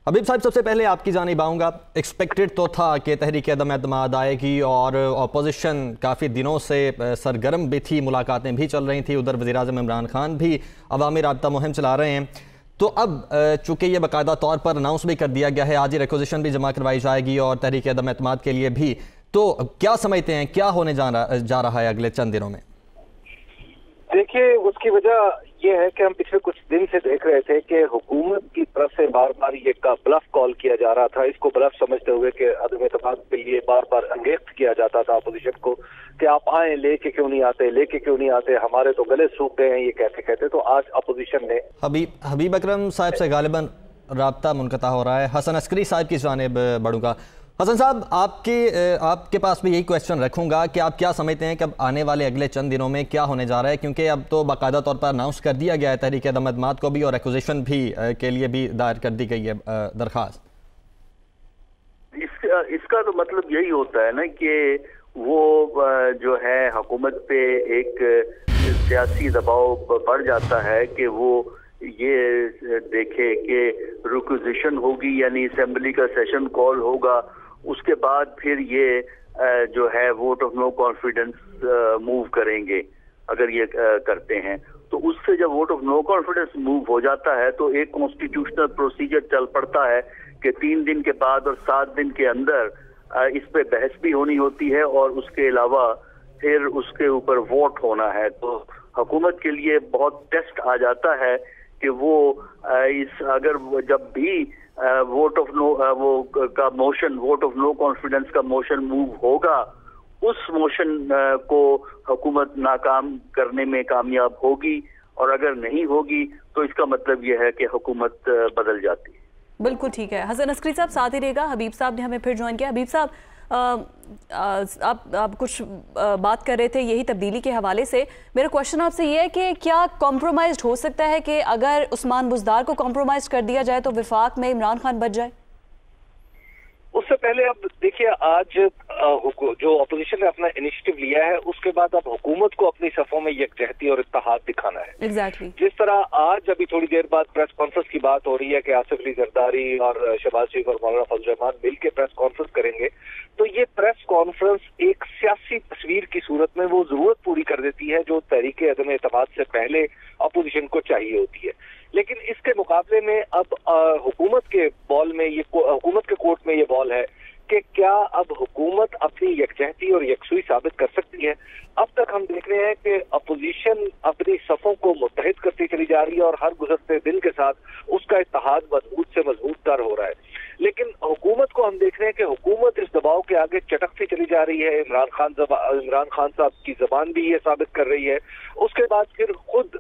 हबीब साहब, सबसे पहले आपकी जानिब आऊँगा। एक्सपेक्टेड तो था कि तहरीक अदम एतमाद आएगी और अपोजिशन काफ़ी दिनों से सरगर्म भी थी, मुलाकातें भी चल रही थी, उधर वज़ीर-ए-आज़म इमरान खान भी अवामी राब्ता मुहिम चला रहे हैं। तो अब चूँकि ये बाकायदा तौर पर अनाउंस भी कर दिया गया है, आज ही रिक्वेजिशन भी जमा करवाई जाएगी और तहरीक अदम एतमाद के लिए भी, तो क्या समझते हैं क्या होने जा रहा है अगले चंद दिनों में? देखिए, उसकी वजह यह है कि हम पिछले कुछ दिन से देख रहे थे कि हुकूमत की तरफ से बार बार ये ब्लफ कॉल किया जा रहा था। इसको ब्लफ समझते हुए कि अदम एतमाद के लिए बार बार अंगेख्त किया जाता था अपोजिशन को कि आप आए, लेके क्यों नहीं आते, हमारे तो गले सूख गए हैं, ये कहते कहते। तो आज अपोजिशन ने हबीब अकरम साहब से गालिबन राब्ता मुनक़ता हो रहा है। हसन अस्करी साहब की जानिब बढ़ूंगा। हसन साहब, आपके पास भी यही क्वेश्चन रखूंगा कि आप क्या समझते हैं कि अब आने वाले अगले चंद दिनों में क्या होने जा रहा है, क्योंकि अब तो बाकायदा तौर पर अनाउंस कर दिया गया है तहरीक अदम एतमाद को भी और एक्विजिशन भी के लिए भी दायर कर दी गई है दरख्वास्त। इसका तो मतलब यही होता है ना कि वो जो है हुकूमत पे एक सियासी दबाव बढ़ जाता है कि वो ये देखे कि रिक्विजिशन होगी, यानी असेंबली का सेशन कॉल होगा, उसके बाद फिर ये जो है vote of no confidence move करेंगे। अगर ये करते हैं तो उससे जब vote of no confidence move हो जाता है तो एक कॉन्स्टिट्यूशनल प्रोसीजर चल पड़ता है कि 3 दिन के बाद और 7 दिन के अंदर इस पे बहस भी होनी होती है और उसके अलावा फिर उसके ऊपर वोट होना है। तो हुकूमत के लिए बहुत टेस्ट आ जाता है कि वो अगर जब भी वोट ऑफ नो कॉन्फिडेंस का मोशन मूव होगा, उस मोशन को हुकूमत नाकाम करने में कामयाब होगी, और अगर नहीं होगी तो इसका मतलब यह है कि हुकूमत बदल जाती है। बिल्कुल ठीक है। हसन अस्करी साहब साथ ही रहेगा। हबीब साहब ने हमें फिर ज्वाइन किया। हबीब साहब, आप कुछ बात कर रहे थे यही तब्दीली के हवाले से। मेरा क्वेश्चन आपसे ये है कि क्या कॉम्प्रोमाइज हो सकता है कि अगर उस्मान बुज़दार को कॉम्प्रोमाइज कर दिया जाए तो विफाक में इमरान खान बच जाए? उससे पहले अब देखिए, आज जो अपोजिशन ने अपना इनिशिएटिव लिया है, उसके बाद अब हुकूमत को अपनी सफों में यकजहती और इत्तेहाद दिखाना है। एग्जैक्टली। जिस तरह आज अभी थोड़ी देर बाद प्रेस कॉन्फ्रेंस की बात हो रही है कि आसिफ अली जरदारी और शहबाज शरीफ और मौलाना फजल रहमान मिलकर प्रेस कॉन्फ्रेंस करेंगे, तो ये प्रेस कॉन्फ्रेंस एक सियासी तस्वीर की सूरत में वो जरूरत पूरी कर देती है जो तहरीक अदम एतमाद से पहले अपोजिशन को चाहिए होती है। लेकिन इसके मुकाबले में अब हुकूमत के बॉल में हुकूमत के कोर्ट में ये बॉल है कि क्या अब हुकूमत अपनी यकजहती और यकसुई साबित कर सकती है। अब तक हम देख रहे हैं कि अपोजिशन अपनी सफों को मुत्तहिद करती चली जा रही है और हर गुजरते दिन के साथ उसका इत्तेहाद मजबूत से मजबूत तर हो रहा है। लेकिन हुकूमत को हम देख रहे हैं कि हुकूमत इस दबाव के आगे चटकती चली जा रही है। इमरान खान साहब की जबान भी ये साबित कर रही है। उसके बाद फिर खुद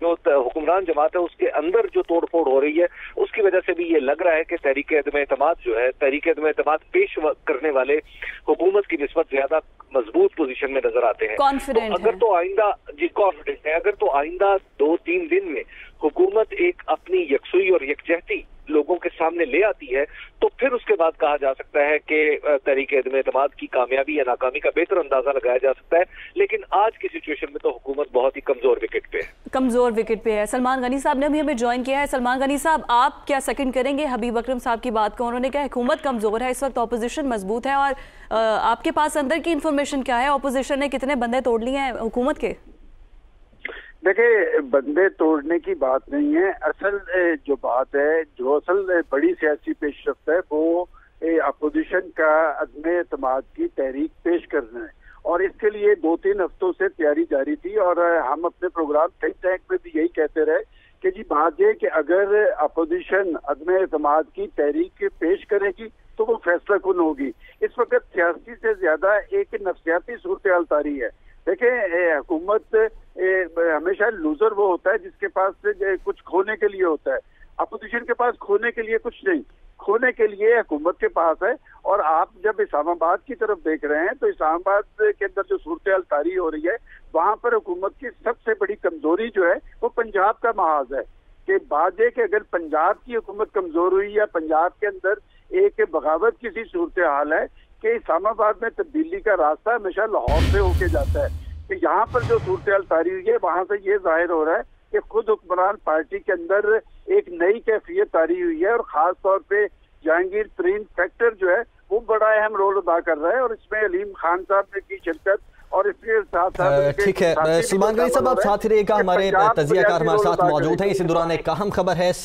जो हुक्मरान जमात है उसके अंदर जो तोड़फोड़ हो रही है, उसकी वजह से भी ये लग रहा है कि तहरीक अदम एतमाद जो है, तहरीक अदम एतमाद पेश करने वाले हुकूमत की निस्बत ज्यादा मजबूत पोजीशन में नजर आते हैं। कॉन्फिडेंट तो अगर तो आइंदा कॉन्फिडेंट है, अगर तो आइंदा 2-3 दिन में हुकूमत एक अपनी यकसुई और यकजहती लोगों के सामने ले आती है, तो फिर उसके बाद कहा जा सकता है कि तहरीक अदम एतमाद की कामयाबी या नाकामी का बेहतर अंदाजा लगाया जा सकता है। लेकिन आज की सिचुएशन में तो हुकूमत बहुत ही कमजोर विकेट पे है। सलमान गनी साहब ने भी हमें ज्वाइन किया है। सलमान गनी साहब, आप क्या सेकंड करेंगे हबीब अकरम साहब की बात को? उन्होंने कहा हुकूमत कमजोर है, इस वक्त ऑपोजिशन मजबूत है, और आपके पास अंदर की इंफॉर्मेशन क्या है? ऑपोजिशन ने कितने बंदे तोड़ लिए हैं हुकूमत के? देखिए, बंदे तोड़ने की बात नहीं है। असल जो बात है, जो असल बड़ी सियासी पेशरफ्त है, वो अपोजिशन का अदम एतमाद की तहरीक पेश करना है, और इसके लिए 2-3 हफ्तों से तैयारी जारी थी। और हम अपने प्रोग्राम थिंक टैंक में भी यही कहते रहे कि जी बात यह कि अगर अपोजिशन अदम एतमाद की तहरीक पेश करेगी तो वो फैसला कुन होगी। इस वक्त सियासी से ज्यादा एक नफ्सियाती सूरत हाल तारी है। देखिए, हुकूमत हमेशा लूजर वो होता है जिसके पास कुछ खोने के लिए होता है। अपोजिशन के पास खोने के लिए कुछ नहीं, खोने के लिए हुकूमत के पास है। और आप जब इस्लामाबाद की तरफ देख रहे हैं तो इस्लामाबाद के अंदर जो सूरत हाल तारी हो रही है, वहां पर हुकूमत की सबसे बड़ी कमजोरी जो है वो पंजाब का महाज है। कि बात है कि अगर पंजाब की हुकूमत कमजोर हुई या पंजाब के अंदर एक बगावत की सी सूरत हाल है कि इस्लामाबाद में तब्दीली का रास्ता हमेशा लाहौर से होके जाता है, कि यहाँ पर जो सूरत हाल तारी हुई है वहां से ये जाहिर हो रहा है कि खुद हुक्मरान पार्टी के अंदर एक नई कैफियत तारी हुई है और खास तौर पे जहांगीर तरीन फैक्टर जो है वो बड़ा अहम रोल अदा कर रहा है और इसमें अलीम खान साहब ने की शिरकत और इसके साथ ठीक है। सलमान गनी साहब आप साथ ही रहिएगा, हमारे तजियाकार हमारे साथ मौजूद हैं। इसी दौरान एक अहम खबर है,